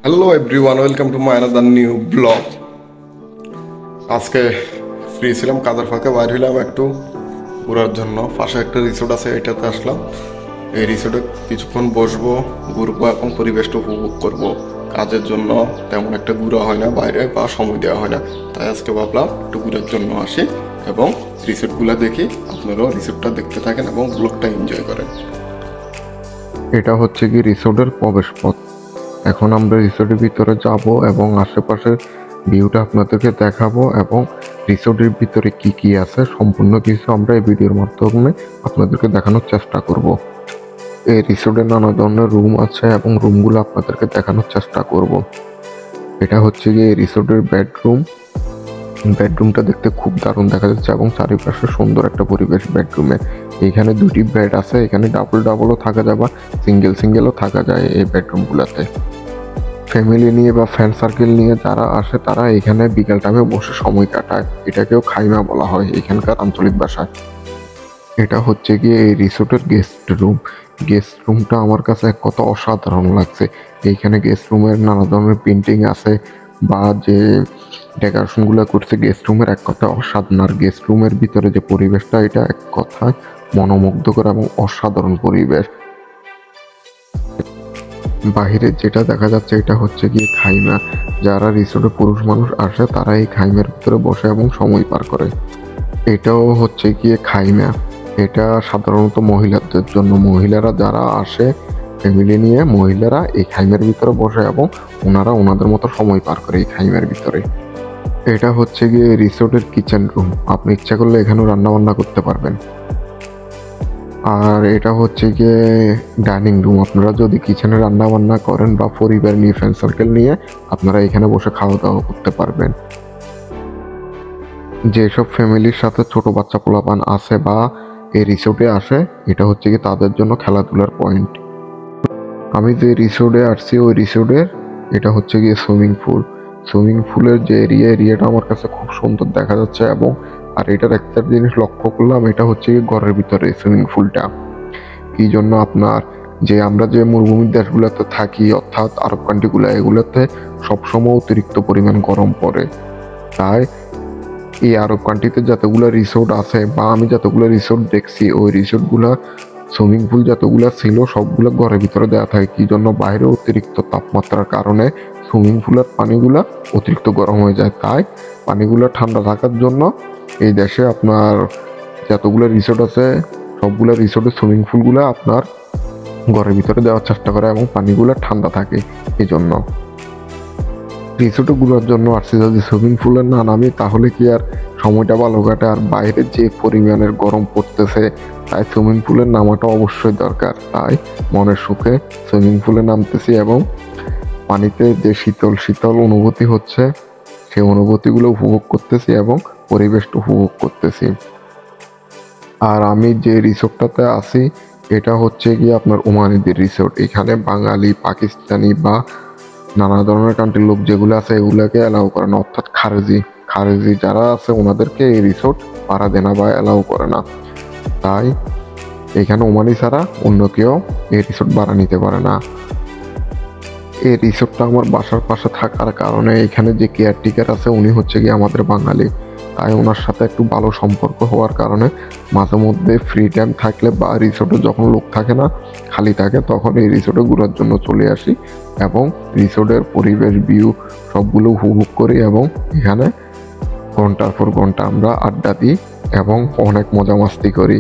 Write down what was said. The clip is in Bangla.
Hello everyone, welcome to my another new blog. আজকে ফ্রি ছিলাম, কাজের ফাঁকে বাইর হইলাম একটু ঘোরার জন্য। পাশে একটা রিসোর্ট আছে, এটাতে আসলাম। এই রিসোর্টে কিছুক্ষণ বসবো, ঘুরবো এবং পরিবেশটা উপভোগ করব। কাজের জন্য তেমন একটা ঘোরা হয় না বাইরে, বা সময় দেওয়া হয় না, তাই আজকে ভাবলাম একটু ঘোরার জন্য আসি এবং রিসোর্টগুলো দেখি। আপনারাও রিসোর্টটা দেখতে থাকেন এবং ব্লগটা এনজয় করেন। এটা হচ্ছে কি রিসোর্টের প্রবেশ পথ। এখন আমরা রিসোর্টের ভিতরে যাব এবং আশেপাশের ভিউটা আপনাদেরকে দেখাবো এবং রিসোর্টের ভিতরে কি কি আছে সম্পূর্ণ কিছু আমরা এই ভিডিওর মাধ্যমে আপনাদেরকে দেখানোর চেষ্টা করব। এই রিসোর্টে নানা ধরনের রুম আছে এবং রুমগুলো আপনাদেরকে দেখানোর চেষ্টা করব। এটা হচ্ছে গিয়ে রিসোর্টের বেডরুম। বেডরুমটা দেখতে খুব দারুণ দেখা যাচ্ছে এবং চারিপাশে সুন্দর একটা পরিবেশ বেডরুমে। এখানে দুটি বেড আছে, এখানে ডাবল ডাবলও থাকা যায় বা সিঙ্গেল সিঙ্গেলও থাকা যায় এই বেডরুমগুলোতে। ফ্যামিলি নিয়ে বা ফ্রেন্ড সার্কেল নিয়ে যারা আসে তারা এখানে বিকেল টাইমে বসে সময় কাটায়। এটাকেও খাইমা বলা হয় এখানকার আঞ্চলিক ভাষায়। এটা হচ্ছে গিয়ে এই রিসোর্টের গেস্ট রুম। গেস্ট রুমটা আমার কাছে এক কথা অসাধারণ লাগছে। এইখানে গেস্ট রুমের নানা ধরনের পেন্টিং আছে বা যে ডেকোরেশনগুলো করছে গেস্ট রুমের, এক কথা অসাধারণ। আর গেস্ট রুমের ভিতরে যে পরিবেশটা, এটা এক কথায় মনোমুগ্ধকর এবং অসাধারণ পরিবেশ। বাহিরে যেটা দেখা যাচ্ছে এটা হচ্ছে গিয়ে খাইমা। যারা রিসোর্টে পুরুষ মানুষ আসে তারা এই খাইমের ভিতরে বসে এবং সময় পার করে। এটাও হচ্ছে গিয়ে খাইমা। এটা সাধারণত মহিলাদের জন্য। মহিলারা যারা আসে ফ্যামিলি নিয়ে, মহিলারা এই খাইমের ভিতরে বসে এবং ওনারা ওনাদের মতো সময় পার করে এই খাইমের ভিতরে। এটা হচ্ছে গিয়ে রিসোর্টের কিচেন রুম। আপনি ইচ্ছা করলে এখানেও রান্না বান্না করতে পারবেন। আর এটা হচ্ছে গিয়ে ডাইনিং রুম। আপনারা যদি কিচেনে রান্না বান্না করেন বা পরিবার নিয়ে ফ্রেন্ড সার্কেল নিয়ে আপনারা এখানে বসে খাওয়া দাওয়া করতে পারবেন। যেসব ফ্যামিলির সাথে ছোট বাচ্চা পোলাপান আছে বা এই রিসোর্টে আসে, এটা হচ্ছে কি তাদের জন্য খেলাধুলার পয়েন্ট। আমি যে রিসোর্টে আসছি ওই রিসোর্টের এটা হচ্ছে গিয়ে সুইমিং পুল। সুইমিং পুলের যে এরিয়াটা আমার কাছে খুব সুন্দর দেখা যাচ্ছে এবং আর এটার একটা জিনিস লক্ষ্য করলাম, এটা হচ্ছে গিয়ে ঘরের ভিতরে সুইমিং পুলটা। কি জন্য আপনার যে আমরা যে মরুভূমির দেশগুলোতে থাকি অর্থাৎ আরব কান্ট্রিগুলো, এগুলোতে সবসময় অতিরিক্ত পরিমাণ গরম পড়ে। তাই এই আরব কান্ট্রিতে যতগুলো রিসোর্ট আছে বা আমি যতগুলো রিসোর্ট দেখছি, ওই রিসোর্টগুলো সুইমিং পুল যতগুলো ছিল সবগুলো ঘরের ভিতরে দেওয়া থাকে। কি জন্য বাইরে অতিরিক্ত তাপমাত্রার কারণে সুইমিং পুলের পানিগুলো অতিরিক্ত গরম হয়ে যায়। তাই পানিগুলো ঠান্ডা থাকার জন্য এই দেশে আপনার যতগুলো রিসোর্ট আছে সবগুলো রিসোর্টের সুইমিং পুলগুলো আপনার ঘরের ভিতরে দেওয়ার চেষ্টা করে এবং পানিগুলো ঠান্ডা থাকে। এই জন্য রিসোর্টে ঘুরার জন্য আসছে, যদি সুইমিং পুলে না নামি তাহলে কি আর সময়টা ভালো কাটে। আর বাইরে যে পরিমাণের গরম পড়তেছে, তাই সুইমিং পুলে নামাটা অবশ্যই দরকার। তাই মনের সুখে সুইমিং পুলে নামতেছি এবং পানিতে যে শীতল শীতল অনুভূতি হচ্ছে সেই অনুভূতিগুলো উপভোগ করতেছি এবং পরিবেশটা উপভোগ করতেছি। আর আমি যে রিসোর্টটাতে আছি এটা হচ্ছে গিয়ে আপনার ওমানিদের রিসোর্ট। এখানে বাঙালি, পাকিস্তানি বা নানা ধরনের কান্ট্রির লোক যেগুলো আছে এগুলোকে অ্যালাউ করে না, অর্থাৎ খারেজি খারেজি যারা আছে ওনাদেরকে এই রিসোর্ট ভাড়া দেয় না বা অ্যালাউ করে না। তাই এখানে ওমানি ছাড়া অন্য কেউ এই রিসোর্ট ভাড়া নিতে পারে না। এই রিসোর্টটা আমার বাসার পাশে থাকার কারণে এখানে যে কেয়ারটেকার আছে উনি হচ্ছে গিয়ে আমাদের বাঙালি। তাই ওনার সাথে একটু ভালো সম্পর্ক হওয়ার কারণে মাঝে মধ্যে ফ্রি টাইম থাকলে বা রিসোর্টে যখন লোক থাকে না, খালি থাকে, তখন এই রিসোর্টে ঘোরার জন্য চলে আসি এবং রিসোর্টের পরিবেশ, ভিউ সবগুলো উপভোগ করি এবং এখানে ঘন্টার পর ঘন্টা আমরা আড্ডা দিই এবং অনেক মজা মাস্তি করি।